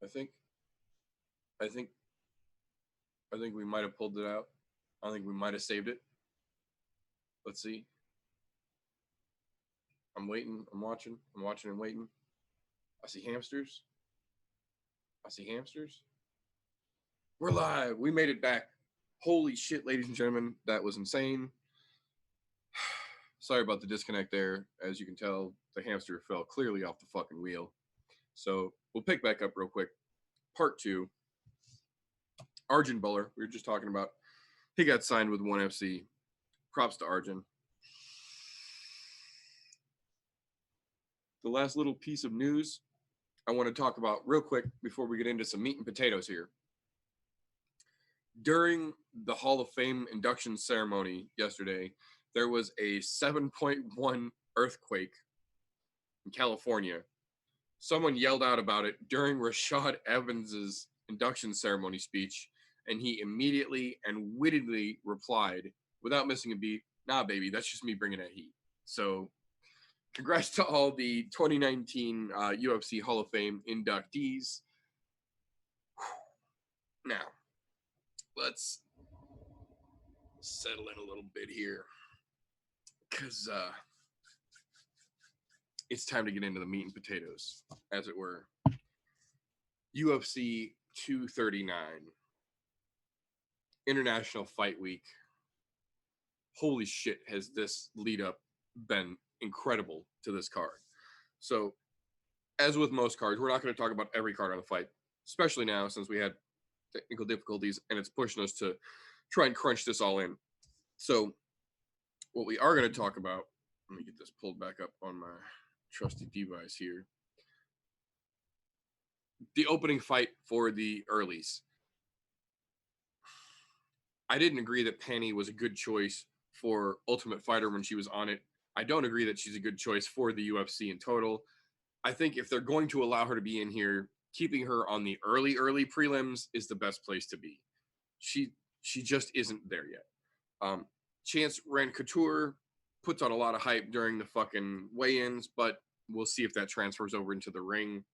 I think, I think, I think we might have pulled it out. I think we might have saved it. Let's see. I'm waiting. I'm watching and waiting. I see hamsters. We're live. We made it back. Holy shit, ladies and gentlemen. That was insane. Sorry about the disconnect there. As you can tell, the hamster fell clearly off the fucking wheel. So we'll pick back up real quick. Part 2. Arjun Buller, we were just talking about. He got signed with 1FC. Props to Arjun. The last little piece of news I want to talk about real quick before we get into some meat and potatoes here. During the Hall of Fame induction ceremony yesterday, there was a 7.1 earthquake in California. Someone yelled out about it during Rashad Evans's induction ceremony speech, and he immediately and wittily replied, without missing a beat, "Nah, baby, that's just me bringing that heat." So congrats to all the 2019 UFC Hall of Fame inductees. Now, let's settle in a little bit here, because it's time to get into the meat and potatoes, as it were. UFC 239, International Fight Week. Holy shit, has this lead up been incredible to this card. So, as with most cards, we're not going to talk about every card on the fight, especially now since we had technical difficulties and it's pushing us to try and crunch this all in. So, what we are going to talk about, let me get this pulled back up on my trusty device here. The opening fight for the earlies. I didn't agree that Penny was a good choice for Ultimate Fighter when she was on it. I don't agree that she's a good choice for the UFC in total. I think if they're going to allow her to be in here, keeping her on the early prelims is the best place to be. She just isn't there yet. Chance Couture puts on a lot of hype during the fucking weigh-ins, but we'll see if that transfers over into the ring.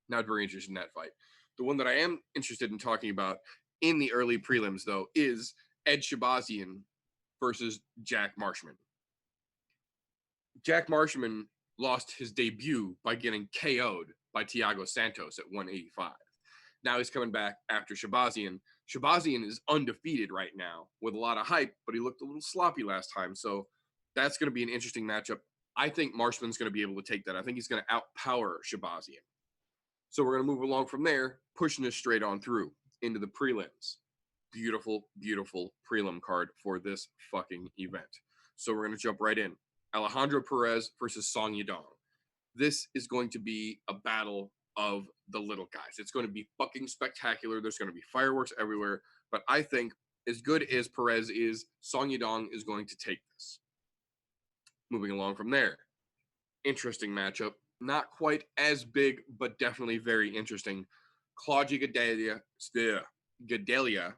Not very interested in that fight. The one that I am interested in talking about in the early prelims, though, is Ed Shabazian versus Jack Marshman. Jack Marshman lost his debut by getting KO'd by Thiago Santos at 185. Now he's coming back after Shabazian. Shabazian is undefeated right now with a lot of hype, but he looked a little sloppy last time. So that's going to be an interesting matchup. I think Marshman's going to be able to take that. I think he's going to outpower Shabazian. So we're going to move along from there, pushing this straight on through into the prelims. Beautiful, beautiful prelim card for this fucking event. So we're going to jump right in. Alejandro Perez versus Song Yadong. This is going to be a battle of the little guys. It's going to be fucking spectacular. There's going to be fireworks everywhere. But I think as good as Perez is, Song Yadong is going to take this. Moving along from there. Interesting matchup. Not quite as big, but definitely very interesting. Claudia Gadelha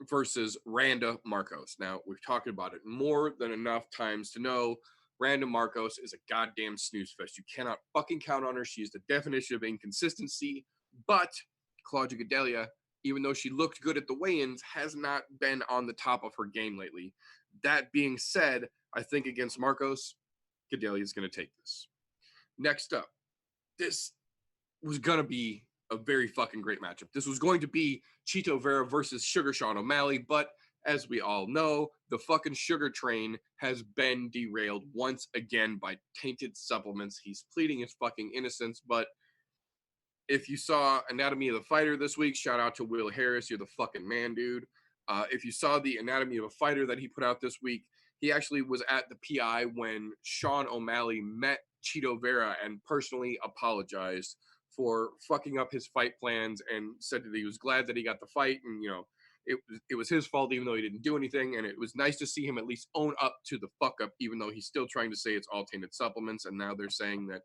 versus Randa Marcos. Now, we've talked about it more than enough times to know Randa Marcos is a goddamn snooze fest. You cannot fucking count on her. She is the definition of inconsistency. But Claudia Gadelha, even though she looked good at the weigh-ins, has not been on the top of her game lately. That being said, I think against Marcos, Gadelha is going to take this. Next up, this was going to be a very fucking great matchup. This was going to be Chito Vera versus Sugar Sean O'Malley, but as we all know, the fucking sugar train has been derailed once again by tainted supplements. He's pleading his fucking innocence, but if you saw Anatomy of the Fighter this week, shout out to Will Harris. You're the fucking man, dude. If you saw the Anatomy of a Fighter that he put out this week, he actually was at the PI when Sean O'Malley met Chito Vera and personally apologized for fucking up his fight plans and said that he was glad that he got the fight, and it was his fault even though he didn't do anything, and it was nice to see him at least own up to the fuck up even though he's still trying to say it's all tainted supplements, and now they're saying that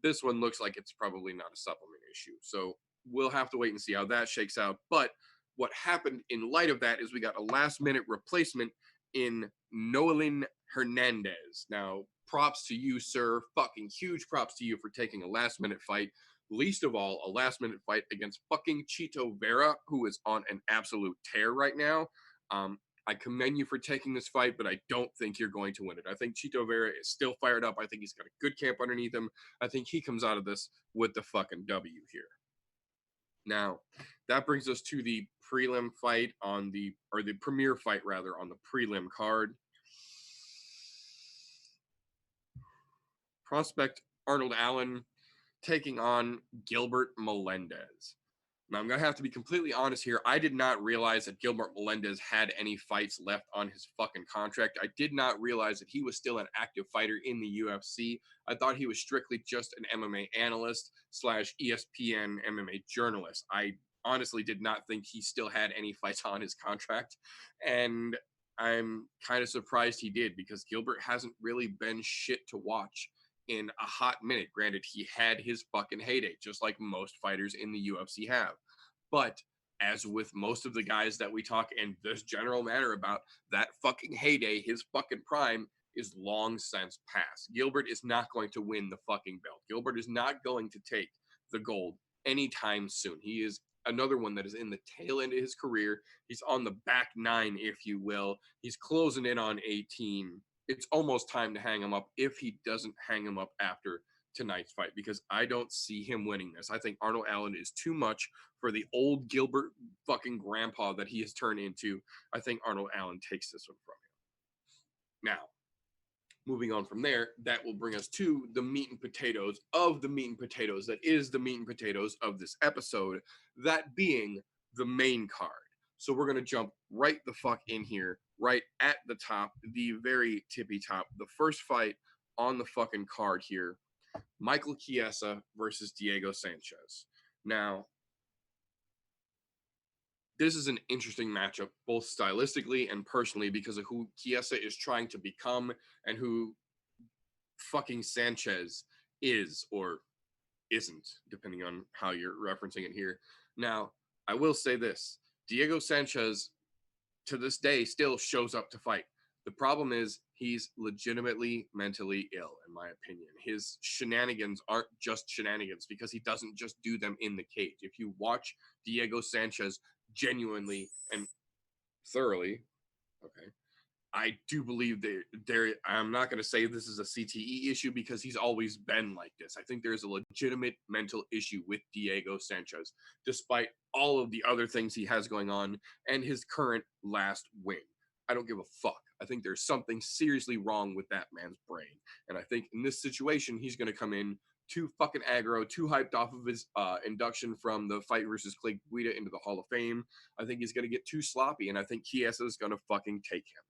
this one looks like it's probably not a supplement issue. So we'll have to wait and see how that shakes out. But what happened in light of that is we got a last minute replacement in Noelin Hernandez. Now, props to you, sir. Fucking huge props to you for taking a last minute fight. Least of all, a last-minute fight against fucking Chito Vera, who is on an absolute tear right now. I commend you for taking this fight, but I don't think you're going to win it. I think Chito Vera is still fired up. I think he's got a good camp underneath him. I think he comes out of this with the fucking W here. Now, that brings us to the prelim fight on the premier fight rather on the prelim card. Prospect Arnold Allen taking on Gilbert Melendez. Now, I'm going to have to be completely honest here. I did not realize that Gilbert Melendez had any fights left on his fucking contract. I did not realize that he was still an active fighter in the UFC. I thought he was strictly just an MMA analyst / ESPN MMA journalist. I honestly did not think he still had any fights on his contract. And I'm kind of surprised he did, because Gilbert hasn't really been shit to watch in a hot minute. Granted, he had his fucking heyday, just like most fighters in the UFC have. But as with most of the guys that we talk in this general manner about, that fucking heyday, his fucking prime, is long since past. Gilbert is not going to win the fucking belt. Gilbert is not going to take the gold anytime soon. He is another one that is in the tail end of his career. He's on the back nine, if you will. He's closing in on 18. It's almost time to hang him up if he doesn't hang him up after tonight's fight, because I don't see him winning this. I think Arnold Allen is too much for the old Gilbert fucking grandpa that he has turned into. I think Arnold Allen takes this one from him. Now, moving on from there, that will bring us to the meat and potatoes of the meat and potatoes that is the meat and potatoes of this episode, that being the main card. So we're going to jump right the fuck in here, right at the top, the very tippy top. The first fight on the fucking card here, Michael Chiesa versus Diego Sanchez. Now, this is an interesting matchup, both stylistically and personally, because of who Chiesa is trying to become and who fucking Sanchez is or isn't, depending on how you're referencing it here. Now, I will say this. Diego Sanchez, to this day, still shows up to fight. The problem is he's legitimately mentally ill, in my opinion. His shenanigans aren't just shenanigans because he doesn't just do them in the cage. If you watch Diego Sanchez genuinely and thoroughly, okay, I do believe that I'm not going to say this is a CTE issue because he's always been like this. I think there's a legitimate mental issue with Diego Sanchez, despite all of the other things he has going on and his current last win. I don't give a fuck. I think there's something seriously wrong with that man's brain. And I think in this situation, he's going to come in too fucking aggro, too hyped off of his induction from the fight versus Clay Guida into the Hall of Fame. I think he's going to get too sloppy, and I think Chiesa is going to fucking take him.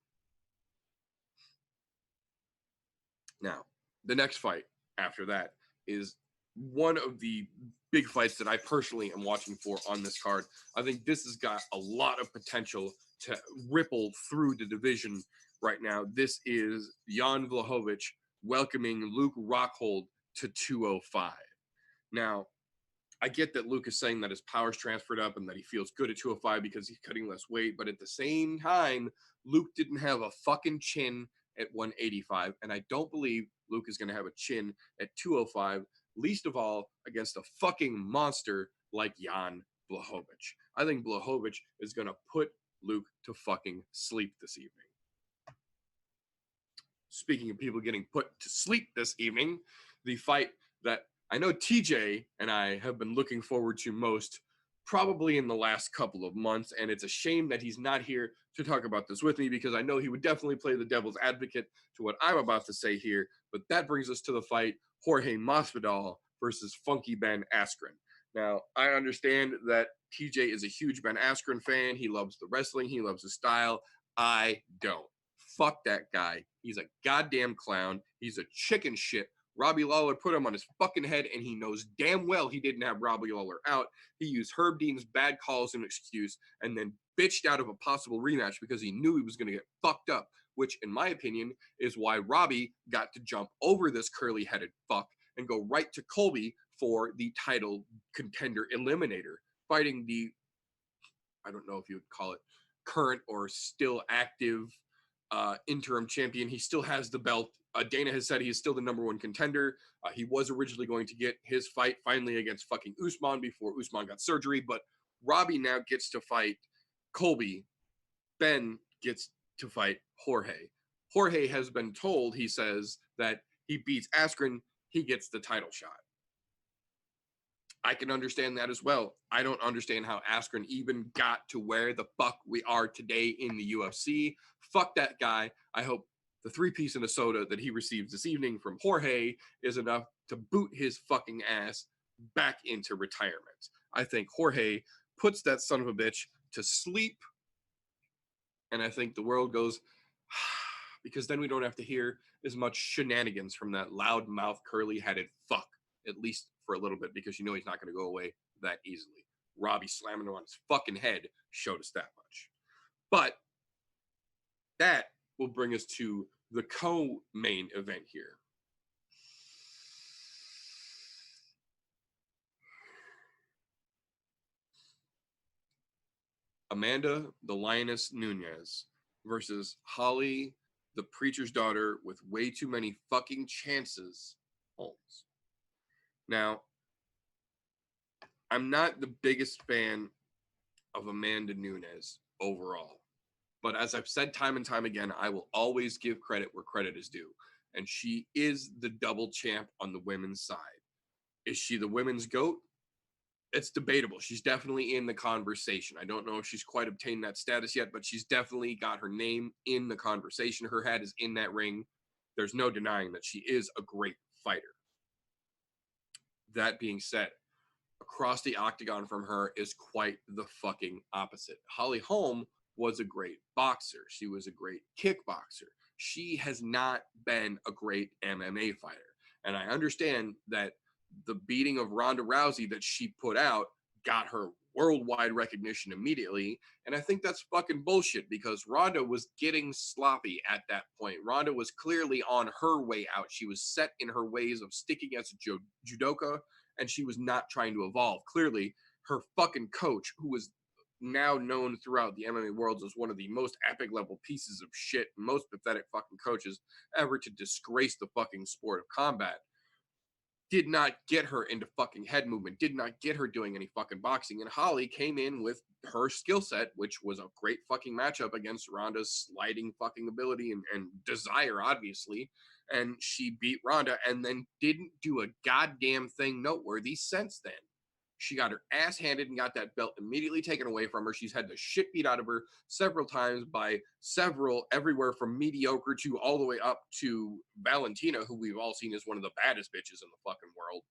Now, the next fight after that is one of the big fights that I personally am watching for on this card. I think this has got a lot of potential to ripple through the division right now. This is Jan Blachowicz welcoming Luke Rockhold to 205. Now, I get that Luke is saying that his power's transferred up and that he feels good at 205 because he's cutting less weight, but at the same time, Luke didn't have a fucking chin at 185, and I don't believe Luke is going to have a chin at 205, least of all against a fucking monster like Jan Blachowicz. I think Blachowicz is going to put Luke to fucking sleep this evening. Speaking of people getting put to sleep this evening, the fight that I know TJ and I have been looking forward to most probably in the last couple of months, and it's a shame that he's not here to talk about this with me because I know he would definitely play the devil's advocate to what I'm about to say here, but that brings us to the fight Jorge Masvidal versus Funky Ben Askren. Now, I understand that TJ is a huge Ben Askren fan. He loves the wrestling. He loves his style. I don't. Fuck that guy. He's a goddamn clown. He's a chicken shit. Robbie Lawler put him on his fucking head, and he knows damn well he didn't have Robbie Lawler out. He used Herb Dean's bad call as an excuse and then bitched out of a possible rematch because he knew he was going to get fucked up, which, in my opinion, is why Robbie got to jump over this curly-headed fuck and go right to Colby for the title contender eliminator, fighting the, I don't know if you would call it current or still active interim champion. He still has the belt Dana has said he is still the #1 contender. He was originally going to get his fight finally against fucking Usman before Usman got surgery, but Robbie now gets to fight Colby. Ben gets to fight Jorge. Jorge has been told, he says, that he beats Askren, he gets the title shot. I can understand that as well. I don't understand how Askren even got to where the fuck we are today in the UFC. Fuck that guy. I hope the 3-piece and a soda that he receives this evening from Jorge is enough to boot his fucking ass back into retirement. I think Jorge puts that son of a bitch to sleep, and I think the world goes, because then we don't have to hear as much shenanigans from that loud-mouthed, curly-headed fuck, at least for a little bit, because you know he's not going to go away that easily. Robbie slamming him on his fucking head showed us that much. But that will bring us to the co-main event here. Amanda, the Lioness Nunes, versus Holly, the preacher's daughter, with way too many fucking chances, Holmes. Now, I'm not the biggest fan of Amanda Nunes overall. But as I've said time and time again, I will always give credit where credit is due. And she is the double champ on the women's side. Is she the women's GOAT? It's debatable. She's definitely in the conversation. I don't know if she's quite obtained that status yet, but she's definitely got her name in the conversation. Her head is in that ring. There's no denying that she is a great fighter. That being said, across the octagon from her is quite the fucking opposite. Holly Holm was a great boxer. She was a great kickboxer. She has not been a great MMA fighter. And I understand that the beating of Ronda Rousey that she put out got her worldwide recognition immediately. And I think that's fucking bullshit, because Ronda was getting sloppy at that point. Ronda was clearly on her way out. She was set in her ways of sticking as a judoka, and she was not trying to evolve. Clearly, her fucking coach, who was now known throughout the MMA world as one of the most epic level pieces of shit, most pathetic fucking coaches ever to disgrace the fucking sport of combat, did not get her into fucking head movement, did not get her doing any fucking boxing. And Holly came in with her skill set, which was a great fucking matchup against Ronda's sliding fucking ability and desire, obviously. And she beat Ronda and then didn't do a goddamn thing noteworthy since then. She got her ass handed and got that belt immediately taken away from her. She's had the shit beat out of her several times by several, everywhere from mediocre to all the way up to Valentina, who we've all seen as one of the baddest bitches in the fucking world,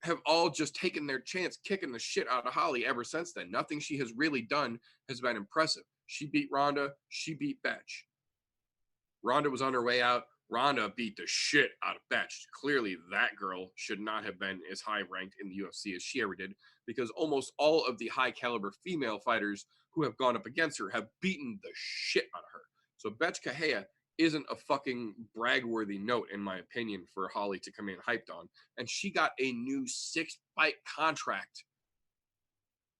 have all just taken their chance kicking the shit out of Holly ever since then. Nothing she has really done has been impressive. She beat Ronda. She beat Betch. Ronda was on her way out. Ronda beat the shit out of Betch. Clearly, that girl should not have been as high ranked in the UFC as she ever did, because almost all of the high caliber female fighters who have gone up against her have beaten the shit out of her. So Betch Kahea isn't a fucking brag-worthy note, in my opinion, for Holly to come in hyped on. And she got a new 6-fight contract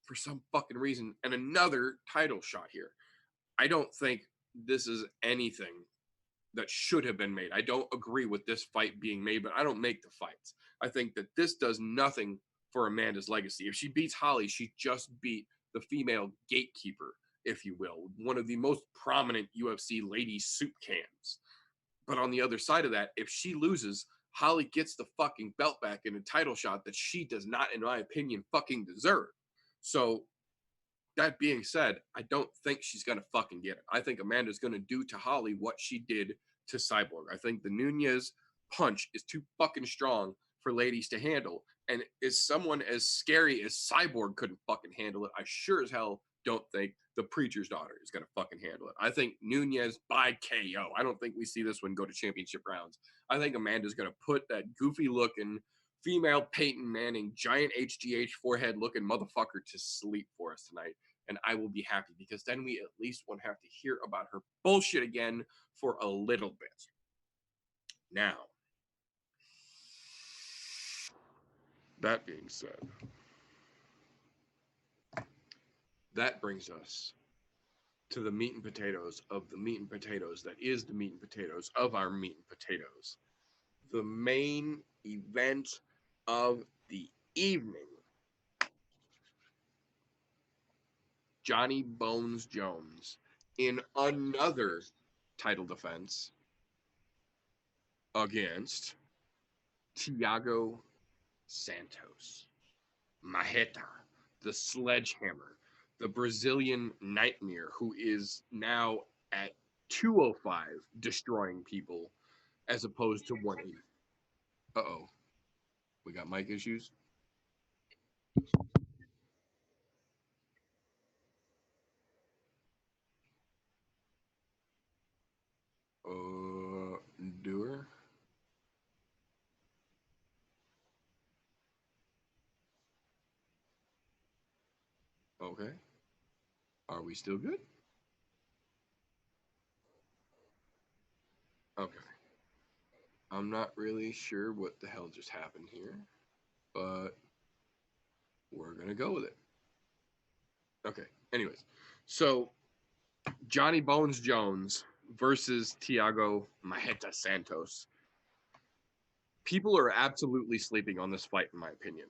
for some fucking reason, and another title shot here. I don't think this is anything that should have been made. I don't agree with this fight being made, but I don't make the fights. I think that this does nothing for Amanda's legacy. If she beats Holly, she just beat the female gatekeeper, if you will, one of the most prominent UFC lady soup cans. But on the other side of that, if she loses, Holly gets the fucking belt back in a title shot that she does not, in my opinion, fucking deserve. So that being said, I don't think she's going to fucking get it. I think Amanda's going to do to Holly what she did to Cyborg. I think the Nunes punch is too fucking strong for ladies to handle. And as someone as scary as Cyborg couldn't fucking handle it, I sure as hell don't think the preacher's daughter is going to fucking handle it. I think Nunes by KO. I don't think we see this one go to championship rounds. I think Amanda's going to put that goofy looking female Peyton Manning, giant HGH forehead looking motherfucker to sleep for us tonight. And I will be happy, because then we at least won't have to hear about her bullshit again for a little bit. Now, that being said, that brings us to the meat and potatoes of the meat and potatoes that is the meat and potatoes of our meat and potatoes. The main event of the evening. Johnny Bones Jones in another title defense against Thiago Santos. Marreta, the sledgehammer, the Brazilian nightmare who is now at 205 destroying people as opposed to 180. Uh-oh. We got mic issues. Doer. Okay. Are we still good? Okay. I'm not really sure what the hell just happened here, but we're gonna go with it. Okay. Anyways, so Johnny Bones Jones versus Thiago Marreta Santos. People are absolutely sleeping on this fight, in my opinion.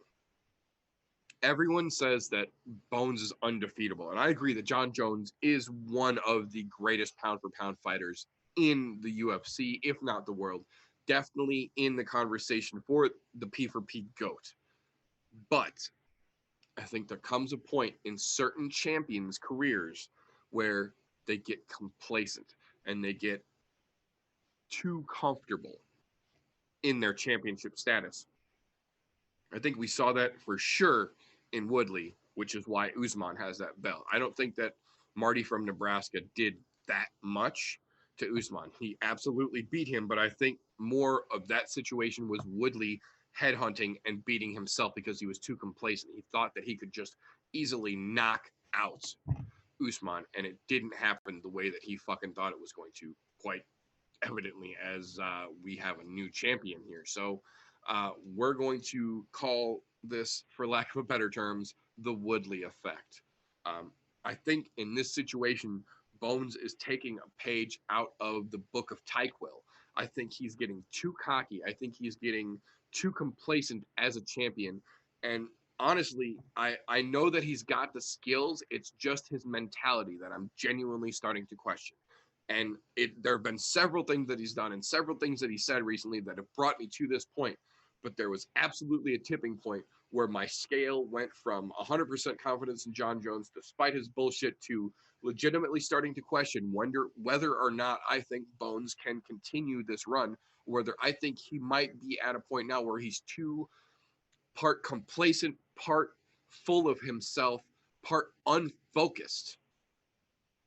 Everyone says that Bones is undefeatable, and I agree that John Jones is one of the greatest pound for pound fighters in the UFC, if not the world. Definitely in the conversation for the P for P GOAT. But I think there comes a point in certain champions' careers where they get complacent and they get too comfortable in their championship status. I think we saw that for sure in Woodley, which is why Usman has that belt. I don't think that Marty from Nebraska did that much to Usman. He absolutely beat him, but I think more of that situation was Woodley headhunting and beating himself because he was too complacent. He thought that he could just easily knock out Usman, and it didn't happen the way that he fucking thought it was going to, quite evidently, as we have a new champion here. So we're going to call this, for lack of a better terms, the Woodley effect. I think in this situation, Bones is taking a page out of the book of Tyquil. I think he's getting too cocky. I think he's getting too complacent as a champion. And honestly, I know that he's got the skills. It's just his mentality that I'm genuinely starting to question. And there have been several things that he's done and several things that he said recently that have brought me to this point. But there was absolutely a tipping point where my scale went from 100% confidence in John Jones, despite his bullshit, to legitimately starting to question whether or not I think Bones can continue this run, whether I think he might be at a point now where he's too part complacent, part full of himself, part unfocused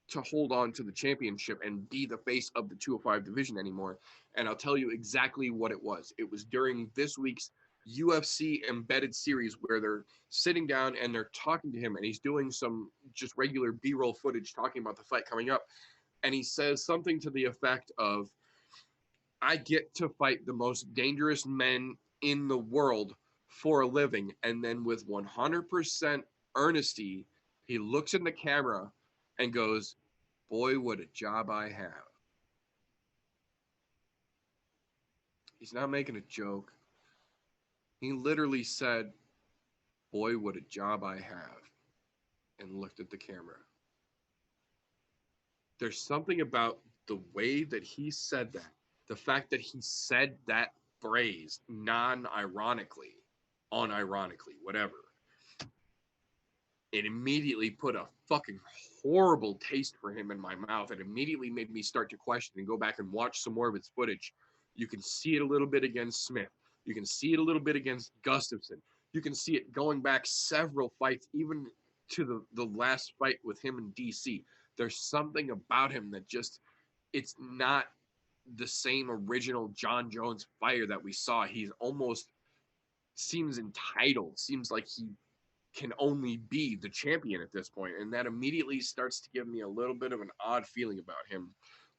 to hold on to the championship and be the face of the 205 division anymore. And I'll tell you exactly what it was. It was during this week's UFC embedded series where they're sitting down and they're talking to him, and he's doing some just regular B-roll footage talking about the fight coming up. And he says something to the effect of, I get to fight the most dangerous men in the world for a living. And then with 100% earnesty, he looks in the camera and goes, boy, what a job I have. He's not making a joke. He literally said, boy, what a job I have, and looked at the camera. There's something about the way that he said that, the fact that he said that phrase non-ironically, unironically, whatever. It immediately put a fucking horrible taste for him in my mouth. It immediately made me start to question and go back and watch some more of his footage. You can see it a little bit against Smith. You can see it a little bit against Gustafson. You can see it going back several fights, even to the last fight with him in DC. There's something about him that just, it's not the same original John Jones fighter that we saw. He's almost seems entitled, seems like he can only be the champion at this point, and that immediately starts to give me a little bit of an odd feeling about him.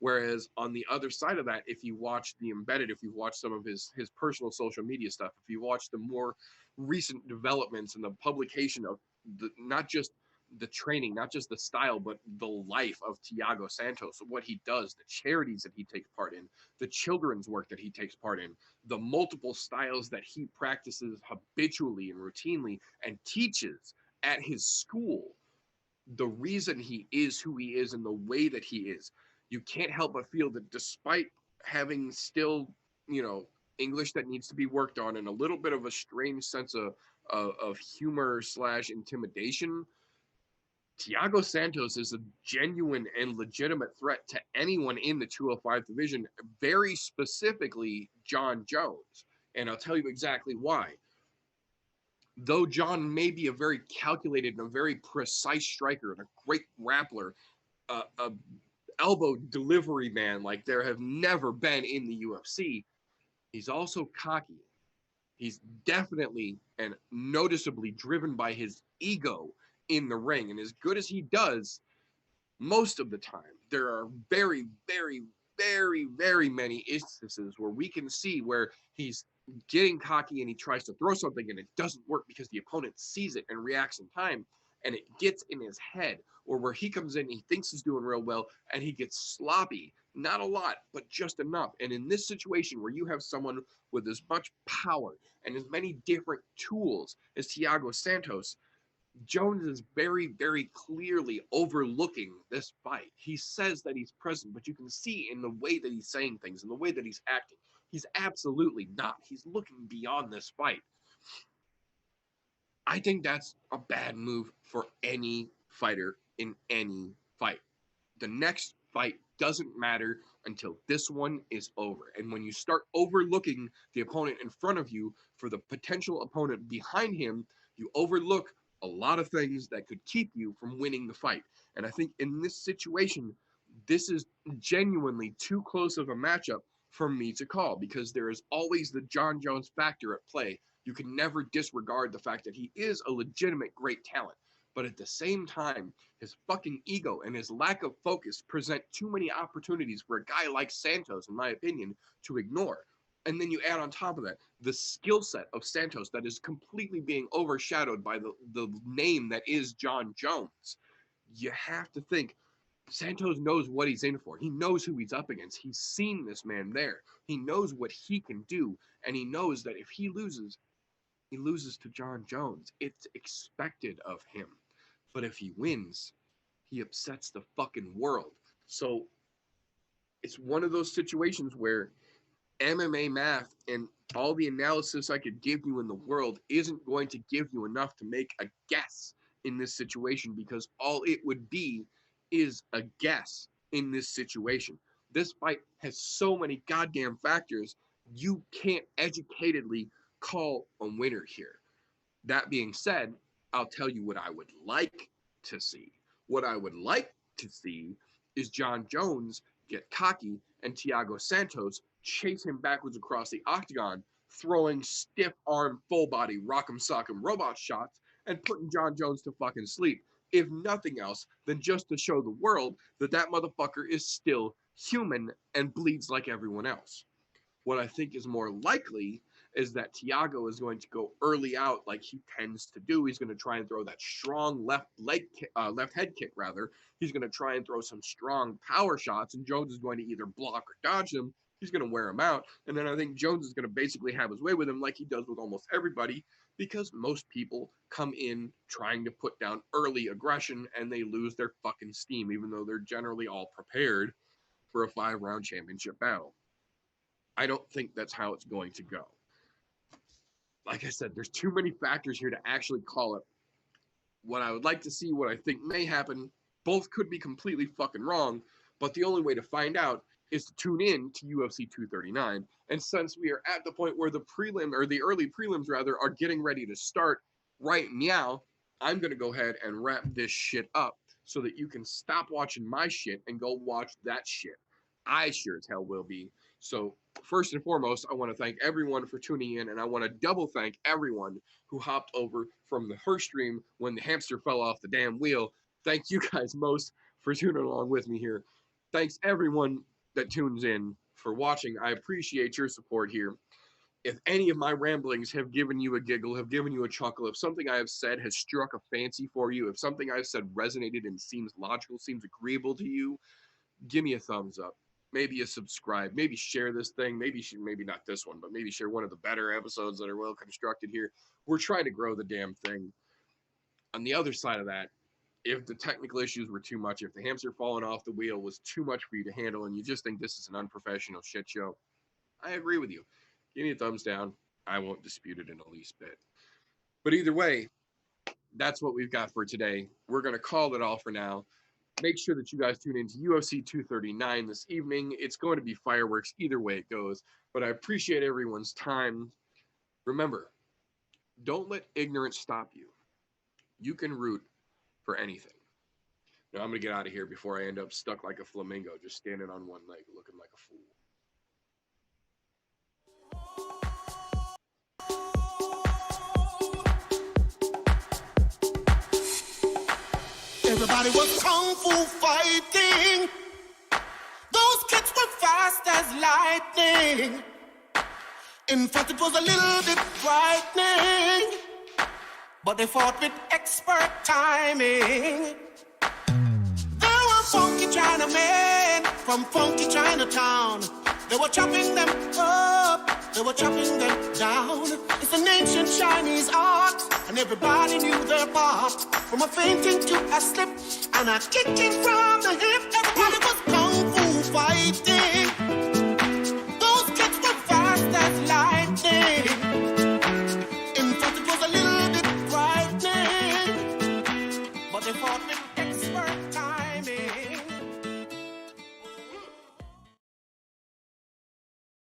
Whereas on the other side of that, if you watch the embedded, if you watch some of his personal social media stuff, if you watch the more recent developments and the publication of the not just the training, not just the style, but the life of Thiago Santos, what he does, the charities that he takes part in, the children's work that he takes part in, the multiple styles that he practices habitually and routinely and teaches at his school, the reason he is who he is and the way that he is, you can't help but feel that despite having still, you know, English that needs to be worked on and a little bit of a strange sense of humor slash intimidation, Thiago Santos is a genuine and legitimate threat to anyone in the 205 division, very specifically John Jones. And I'll tell you exactly why. Though John may be a very calculated and a very precise striker and a great grappler, a elbow delivery man like there have never been in the UFC, he's also cocky. He's definitely and noticeably driven by his ego in the ring. And as good as he does, most of the time, there are very, very, very, very many instances where we can see where he's getting cocky and he tries to throw something and it doesn't work because the opponent sees it and reacts in time and it gets in his head, or where he comes in and he thinks he's doing real well and he gets sloppy. Not a lot, but just enough. And in this situation where you have someone with as much power and as many different tools as Thiago Santos, Jones is very, very clearly overlooking this fight. He says that he's present, but you can see in the way that he's saying things, in the way that he's acting, he's absolutely not. He's looking beyond this fight. I think that's a bad move for any fighter in any fight. The next fight doesn't matter until this one is over. And when you start overlooking the opponent in front of you for the potential opponent behind him, you overlook a lot of things that could keep you from winning the fight. And I think in this situation, this is genuinely too close of a matchup for me to call, because there is always the John Jones factor at play. You can never disregard the fact that he is a legitimate great talent. But at the same time, his fucking ego and his lack of focus present too many opportunities for a guy like Santos, in my opinion, to ignore. And then you add on top of that the skill set of Santos that is completely being overshadowed by the name that is John Jones. You have to think Santos knows what he's in for. He knows who he's up against. He's seen this man there. He knows what he can do. And he knows that if he loses to John Jones. It's expected of him. But if he wins, he upsets the fucking world. So it's one of those situations where MMA math and all the analysis I could give you in the world isn't going to give you enough to make a guess in this situation, because all it would be is a guess in this situation. This fight has so many goddamn factors, you can't educatedly call a winner here. That being said, I'll tell you what I would like to see. What I would like to see is John Jones get cocky and Thiago Santos chase him backwards across the octagon, throwing stiff arm, full body, rock'em sock'em robot shots and putting John Jones to fucking sleep. If nothing else than just to show the world that that motherfucker is still human and bleeds like everyone else. What I think is more likely is that Thiago is going to go early out like he tends to do. He's going to try and throw that strong left head kick rather. He's going to try and throw some strong power shots, and Jones is going to either block or dodge them. He's going to wear him out, and then I think Jones is going to basically have his way with him like he does with almost everybody, because most people come in trying to put down early aggression and they lose their fucking steam, even though they're generally all prepared for a 5-round championship battle. I don't think that's how it's going to go. Like I said, there's too many factors here to actually call it. What I would like to see, what I think may happen, both could be completely fucking wrong, but the only way to find out is to tune in to UFC 239. And since we are at the point where the early prelims rather, are getting ready to start right now, I'm going to go ahead and wrap this shit up so that you can stop watching my shit and go watch that shit. I sure as hell will be. So first and foremost, I want to thank everyone for tuning in, and I want to double thank everyone who hopped over from the first stream when the hamster fell off the damn wheel. Thank you guys most for tuning along with me here. Thanks everyone that tunes in for watching. I appreciate your support here. If any of my ramblings have given you a giggle, have given you a chuckle, if something I have said has struck a fancy for you, if something I've said resonated and seems logical, seems agreeable to you, give me a thumbs up. Maybe a subscribe. Maybe share this thing. Maybe not this one, but maybe share one of the better episodes that are well constructed here. We're trying to grow the damn thing. On the other side of that, if the technical issues were too much, if the hamster falling off the wheel was too much for you to handle, and you just think this is an unprofessional shit show, I agree with you. Give me a thumbs down. I won't dispute it in the least bit. But either way, that's what we've got for today. We're going to call it all for now. Make sure that you guys tune into UFC 239 this evening. It's going to be fireworks either way it goes. But I appreciate everyone's time. Remember, don't let ignorance stop you. You can root for anything. Now, I'm going to get out of here before I end up stuck like a flamingo, just standing on one leg looking like a fool. Everybody was kung fu fighting. Those kids were fast as lightning. In fact, it was a little bit frightening. But they fought with expert timing. There were funky Chinamen from funky Chinatown. They were chopping them up, they were chopping them down. It's an ancient Chinese art, and everybody knew their part. From a fainting to a slip, and a kicking from the hip. Everybody was kung fu fighting.